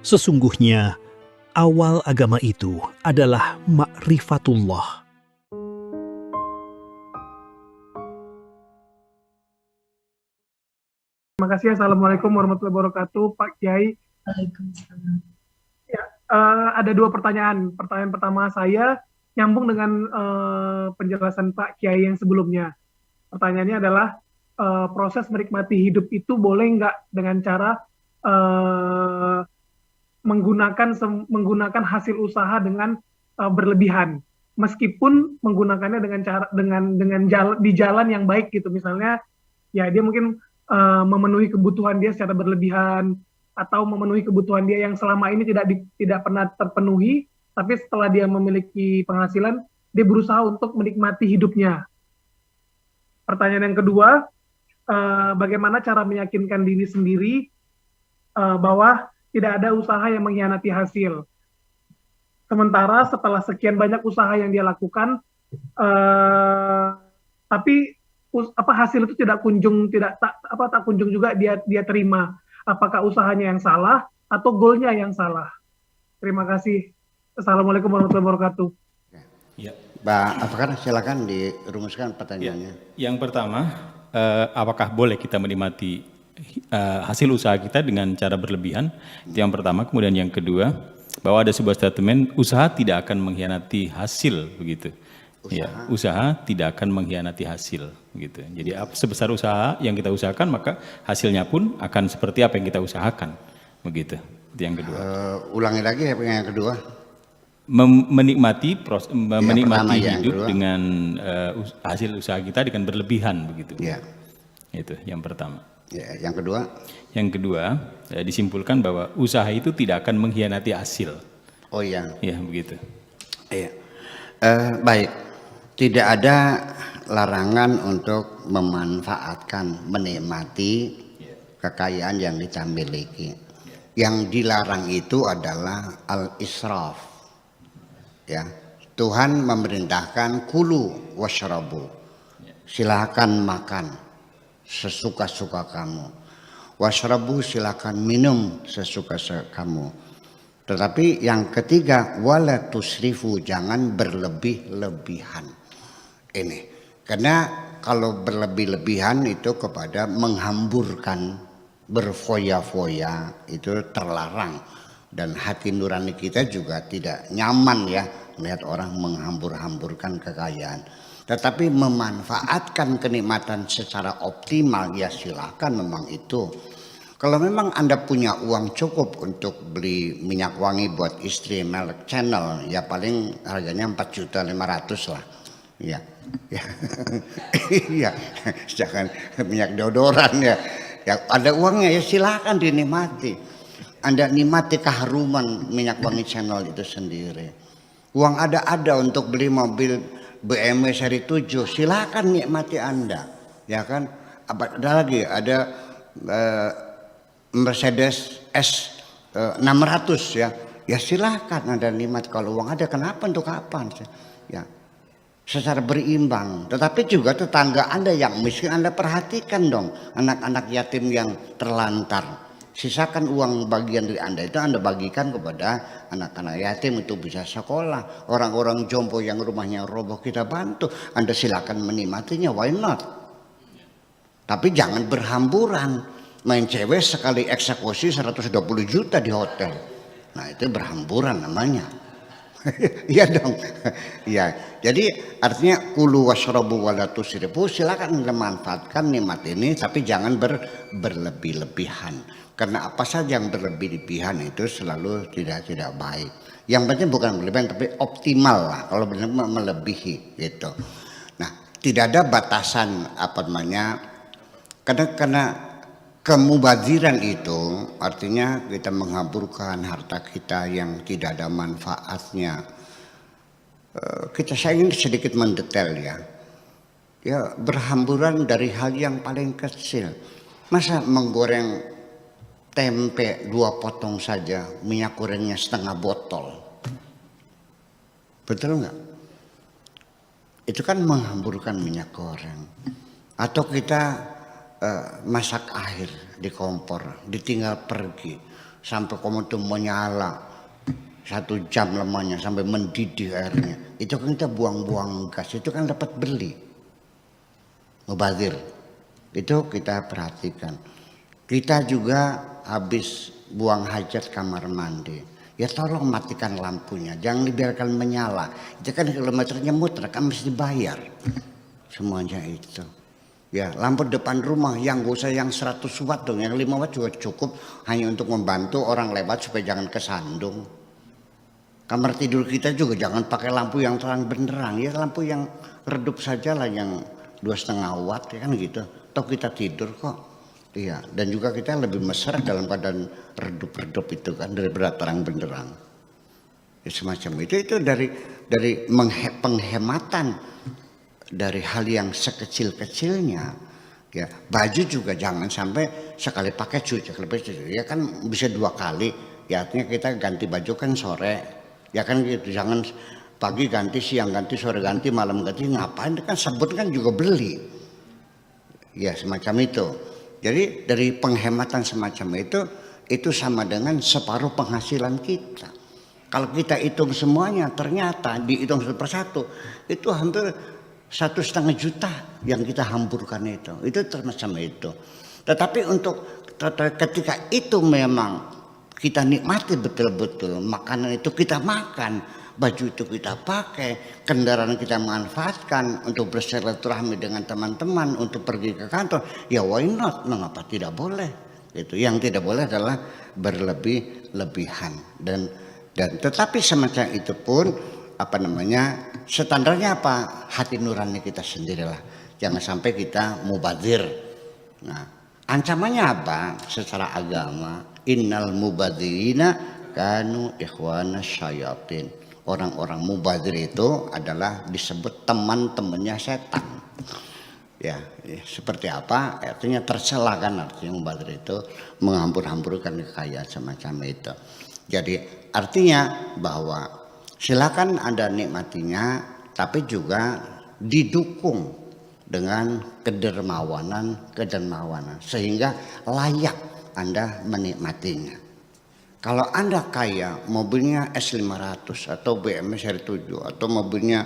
Sesungguhnya, awal agama itu adalah ma'rifatullah. Terima kasih. Assalamualaikum warahmatullahi wabarakatuh, Pak Kiai. Waalaikumsalam. Ya, ada dua pertanyaan. Pertanyaan pertama saya nyambung dengan penjelasan Pak Kiai yang sebelumnya. Pertanyaannya adalah proses menikmati hidup itu boleh nggak dengan cara menggunakan hasil usaha dengan berlebihan, meskipun menggunakannya dengan cara di jalan yang baik gitu. Misalnya, ya dia mungkin memenuhi kebutuhan dia secara berlebihan, atau memenuhi kebutuhan dia yang selama ini tidak pernah terpenuhi, tapi setelah dia memiliki penghasilan, dia berusaha untuk menikmati hidupnya. Pertanyaan yang kedua, bagaimana cara meyakinkan diri sendiri bahwa tidak ada usaha yang mengkhianati hasil. Sementara setelah sekian banyak usaha yang dia lakukan, tapi hasil itu tak kunjung juga dia terima. Apakah usahanya yang salah atau goalnya yang salah? Terima kasih. Assalamualaikum warahmatullahi wabarakatuh. Ya. Pak Afkar, silakan dirumuskan pertanyaannya. Yang pertama, apakah boleh kita menikmati hasil usaha kita dengan cara berlebihan? Itu yang pertama. Kemudian yang kedua, bahwa ada sebuah statement, usaha tidak akan mengkhianati hasil, begitu. Usaha tidak akan mengkhianati hasil, begitu. Jadi sebesar usaha yang kita usahakan, maka hasilnya pun akan seperti apa yang kita usahakan, begitu. Itu yang kedua. Ulangi lagi yang kedua. Menikmati hidup kedua. dengan hasil usaha kita dengan berlebihan, begitu. Ya. Itu yang pertama. Ya, yang kedua. Yang kedua, disimpulkan bahwa usaha itu tidak akan mengkhianati hasil. Oh iya. Ya, begitu. Iya. Baik, tidak ada larangan untuk memanfaatkan, menikmati kekayaan yang kita miliki. Yang dilarang itu adalah al-israf. Ya, Tuhan memerintahkan kulu washrabu. Silakan makan sesuka-suka kamu. Washrabu, silakan minum sesuka-suka kamu. Tetapi yang ketiga, wala tusrifu, jangan berlebih-lebihan. Ini karena kalau berlebih-lebihan itu kepada menghamburkan, berfoya-foya, itu terlarang. Dan hati nurani kita juga tidak nyaman ya melihat orang menghambur-hamburkan kekayaan. Tetapi memanfaatkan kenikmatan secara optimal, ya silakan memang itu. Kalau memang Anda punya uang cukup untuk beli minyak wangi buat istri merek Channel, ya paling harganya 4.500.000 lah. Ya. Ya. Iya. Jangan minyak deodoran ya. Ya ada uangnya ya silakan dinikmati. Anda nikmati keharuman minyak wangi Channel itu sendiri. Uang ada untuk beli mobil BMW seri 7, silakan nikmati Anda. Ya kan? Ada lagi, ada Mercedes S 600 ya. Ya silakan Anda nikmat, kalau uang ada, kenapa untuk kapan? Ya. Secara berimbang. Tetapi juga tetangga Anda yang miskin Anda perhatikan dong, anak-anak yatim yang terlantar. Sisakan uang bagian dari Anda itu Anda bagikan kepada anak-anak yatim itu bisa sekolah. Orang-orang jompo yang rumahnya roboh kita bantu. Anda silakan menikmatinya, why not? Tapi jangan berhamburan. Main cewek sekali eksekusi 120 juta di hotel. Nah itu berhamburan namanya. Iya dong. Iya. Jadi artinya kulu washrabu wala tusrifu, silakan memanfaatkan nikmat ini tapi jangan berlebih-lebihan. Karena apa saja yang berlebih-lebihan itu selalu tidak baik. Yang penting bukan berlebihan tapi optimal lah. Kalau benar melebihi gitu. Nah, tidak ada batasan apa namanya. Karena kemubaziran itu artinya kita menghamburkan harta kita yang tidak ada manfaatnya. Saya ingin sedikit mendetail ya. Ya berhamburan dari hal yang paling kecil. Masa menggoreng tempe 2 potong saja, minyak gorengnya setengah botol. Betul nggak? Itu kan menghamburkan minyak goreng. Atau kita masak air di kompor, ditinggal pergi. sampai kamu tuh menyala 1 jam lamanya sampai mendidih airnya. Itu kan kita buang-buang gas, itu kan dapat beli. Mubazir. Itu kita perhatikan. Kita juga habis buang hajat kamar mandi. Ya tolong matikan lampunya, jangan dibiarkan menyala. Itu kan kilometernya muter, kan mesti dibayar. Semuanya itu. Ya, lampu depan rumah yang gak usah yang 100 watt dong, yang 5 watt juga cukup hanya untuk membantu orang lewat supaya jangan kesandung. Kamar tidur kita juga jangan pakai lampu yang terang benderang, ya lampu yang redup saja lah, yang 2,5 watt ya kan gitu. Toh kita tidur kok. Iya, dan juga kita lebih mesra dalam keadaan redup-redup itu kan daripada terang benderang. Ya, semacam itu dari penghematan dari hal yang sekecil-kecilnya. Ya, baju juga jangan sampai sekali pakai cuci, ya kan bisa 2 kali. Ya artinya kita ganti baju kan sore. Ya kan gitu, jangan pagi ganti, siang ganti, sore ganti, malam ganti, ngapain kan sabun kan juga beli. Ya semacam itu. Jadi dari penghematan semacam itu sama dengan separuh penghasilan kita. Kalau kita hitung semuanya ternyata dihitung 1 persatu itu hampir 1,5 juta yang kita hamburkan itu termacam itu. Tetapi untuk ketika itu memang kita nikmati betul-betul, makanan itu kita makan, baju itu kita pakai, kendaraan kita manfaatkan untuk bersilaturahmi dengan teman-teman, untuk pergi ke kantor, ya why not? Mengapa tidak boleh? Itu yang tidak boleh adalah berlebih-lebihan dan tetapi semacam itu pun standarnya apa? Hati nurani kita sendirilah. Jangan sampai kita mubazir. Nah, ancamannya apa? Secara agama, innal mubadzirina kanu ikhwana syayatin. Orang-orang mubazir itu adalah disebut teman-temannya setan. Ya, seperti apa? Artinya tercela kan, artinya mubazir itu menghambur-hamburkan kekayaan semacam itu. Jadi artinya bahwa silakan Anda nikmatinya, tapi juga didukung dengan kedermawanan sehingga layak Anda menikmatinya. Kalau Anda kaya, mobilnya S500 atau BMW seri 7 atau mobilnya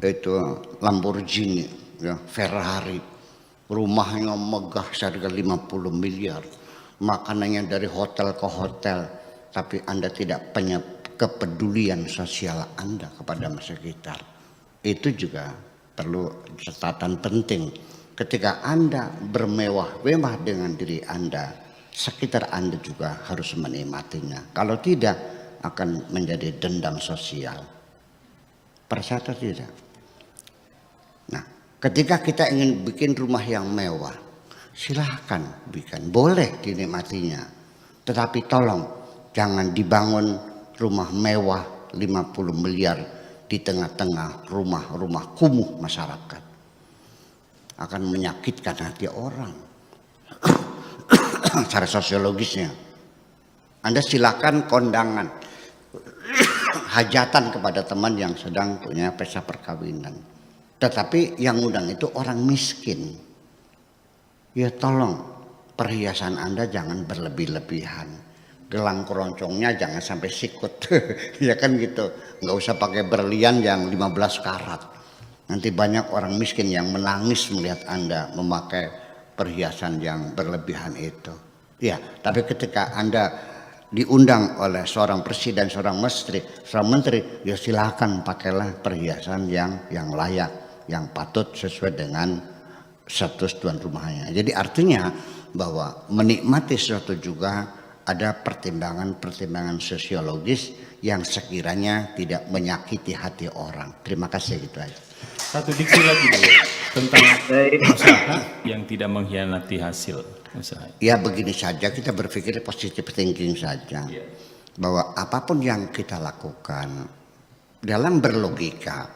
itu Lamborghini, ya, Ferrari, rumahnya megah seharga 50 miliar, makanannya dari hotel ke hotel, tapi Anda tidak punya kepedulian sosial Anda kepada sekitar. Itu juga perlu catatan penting. Ketika Anda bermewah-mewah dengan diri Anda, sekitar Anda juga harus menikmatinya. Kalau tidak, akan menjadi dendam sosial. Percaya atau tidak? Nah, ketika kita ingin bikin rumah yang mewah, silahkan bikin, boleh dinikmatinya. Tetapi tolong jangan dibangun rumah mewah 50 miliar di tengah-tengah rumah-rumah kumuh masyarakat. Akan menyakitkan hati orang. Secara sosiologisnya. Anda silakan kondangan hajatan kepada teman yang sedang punya pesta perkawinan. Tetapi yang undang itu orang miskin. Ya tolong perhiasan Anda jangan berlebih-lebihan. Gelang keroncongnya jangan sampai sikut. Ya kan gitu. Nggak usah pakai berlian yang 15 karat. Nanti banyak orang miskin yang menangis melihat Anda memakai perhiasan yang berlebihan itu. Ya, tapi ketika Anda diundang oleh seorang presiden, seorang menteri, ya silakan pakailah perhiasan yang layak, yang patut sesuai dengan status tuan rumahnya. Jadi artinya bahwa menikmati sesuatu juga ada pertimbangan-pertimbangan sosiologis yang sekiranya tidak menyakiti hati orang. Terima kasih, gitu aja. Satu diksi lagi dulu tentang usaha yang tidak mengkhianati hasil usaha. Ya begini saja, kita berpikir positive thinking saja. Bahwa apapun yang kita lakukan dalam berlogika,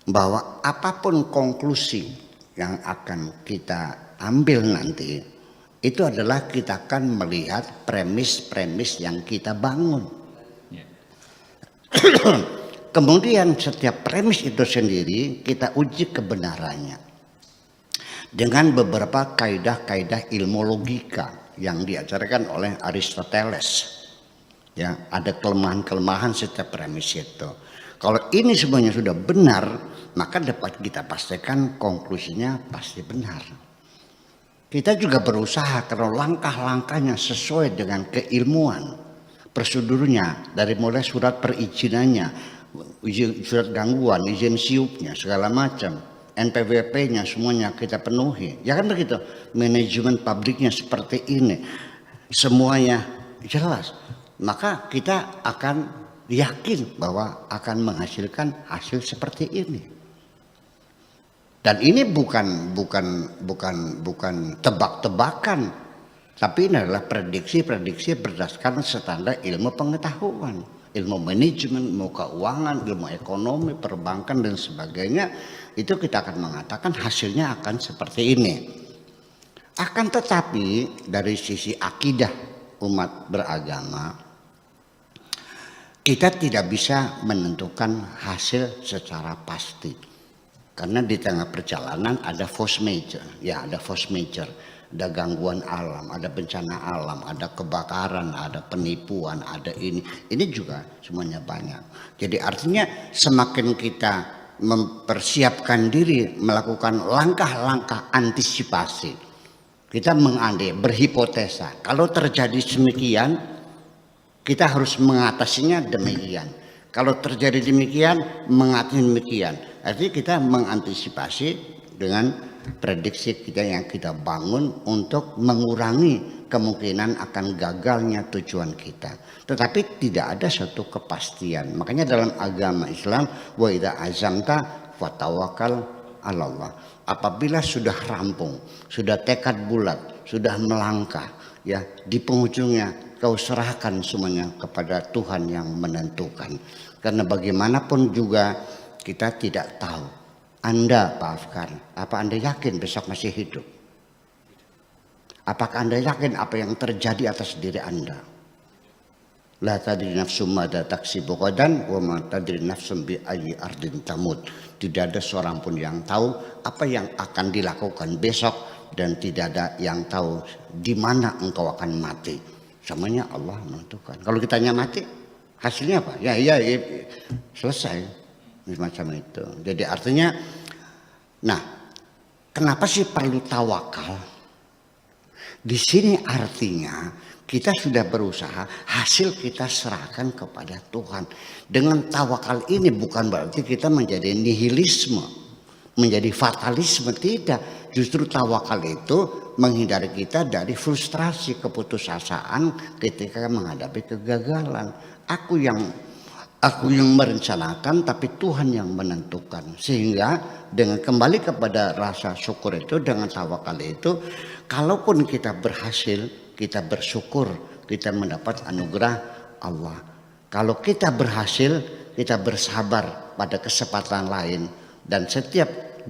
bahwa apapun konklusi yang akan kita ambil nanti, itu adalah kita akan melihat premis-premis yang kita bangun. Kemudian setiap premis itu sendiri kita uji kebenarannya dengan beberapa kaidah-kaidah ilmu logika yang diajarkan oleh Aristoteles. Ya, ada kelemahan-kelemahan setiap premis itu. Kalau ini semuanya sudah benar, maka dapat kita pastikan konklusinya pasti benar. Kita juga berusaha kalau langkah-langkahnya sesuai dengan keilmuan prosedurnya, dari mulai surat perizinannya, surat gangguan, izin siupnya, segala macam, NPWP-nya semuanya kita penuhi. Ya kan begitu. Manajemen pabriknya seperti ini, semuanya jelas. Maka kita akan yakin bahwa akan menghasilkan hasil seperti ini. Dan ini bukan tebak-tebakan, tapi ini adalah prediksi-prediksi berdasarkan standar ilmu pengetahuan, ilmu manajemen, ilmu keuangan, ilmu ekonomi, perbankan dan sebagainya. Itu kita akan mengatakan hasilnya akan seperti ini. Akan tetapi dari sisi akidah umat beragama, kita tidak bisa menentukan hasil secara pasti. Karena di tengah perjalanan ada force major, ya ada force major, ada gangguan alam, ada bencana alam, ada kebakaran, ada penipuan, ada ini. Ini juga semuanya banyak. Jadi artinya semakin kita mempersiapkan diri melakukan langkah-langkah antisipasi, kita mengandai, berhipotesa, kalau terjadi demikian, kita harus mengatasinya demikian. Kalau terjadi demikian, mengatasi demikian. Artinya kita mengantisipasi dengan prediksi kita yang kita bangun untuk mengurangi kemungkinan akan gagalnya tujuan kita. Tetapi tidak ada satu kepastian. Makanya dalam agama Islam, wa idza azamta fatawakkal 'ala Allah. Apabila sudah rampung, sudah tekad bulat, sudah melangkah, ya di penghujungnya kau serahkan semuanya kepada Tuhan yang menentukan. Karena bagaimanapun juga kita tidak tahu. Anda Pak Afkar, apa Anda yakin besok masih hidup? Apakah Anda yakin apa yang terjadi atas diri Anda? La tadri nafsum mada taksibu ghadan wa ma tadri nafsum bi ayyi ardin tamut. Tidak ada seorang pun yang tahu apa yang akan dilakukan besok, dan tidak ada yang tahu di mana engkau akan mati. Semuanya Allah menentukan. Kalau kita tanya mati, hasilnya apa? Ya, selesai. Macam itu. Jadi artinya, nah, kenapa sih perlu tawakal? Di sini artinya kita sudah berusaha, hasil kita serahkan kepada Tuhan. Dengan tawakal ini bukan berarti kita menjadi nihilisme, menjadi fatalisme, tidak. Justru tawakal itu menghindari kita dari frustrasi, keputusasaan ketika menghadapi kegagalan. Aku yang merencanakan, tapi Tuhan yang menentukan. Sehingga dengan kembali kepada rasa syukur itu, dengan tawakal itu, kalaupun kita berhasil, kita bersyukur, kita mendapat anugerah Allah. Kalau kita berhasil, kita bersabar pada kesempatan lain. Dan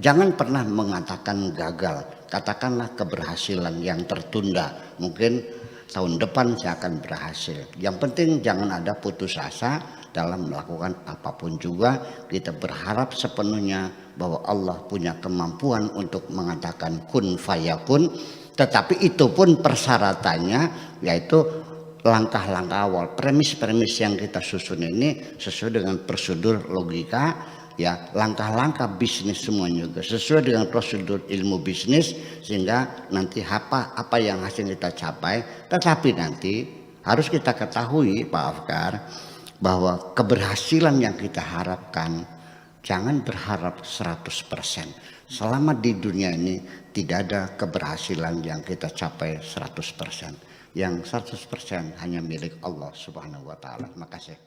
jangan pernah mengatakan gagal. Katakanlah keberhasilan yang tertunda. Mungkin tahun depan saya akan berhasil. Yang penting jangan ada putus asa dalam melakukan apapun juga. Kita berharap sepenuhnya bahwa Allah punya kemampuan untuk mengatakan kun fayakun. Tetapi itu pun persyaratannya yaitu langkah-langkah awal. Premis-premis yang kita susun ini sesuai dengan prosedur logika. Ya, langkah-langkah bisnis semuanya juga sesuai dengan prosedur ilmu bisnis, sehingga nanti apa yang hasil kita capai. Tetapi nanti harus kita ketahui Pak Afkar, bahwa keberhasilan yang kita harapkan jangan berharap 100%. Selama di dunia ini tidak ada keberhasilan yang kita capai 100%. Yang 100% hanya milik Allah Subhanahu wa taala. Makasih.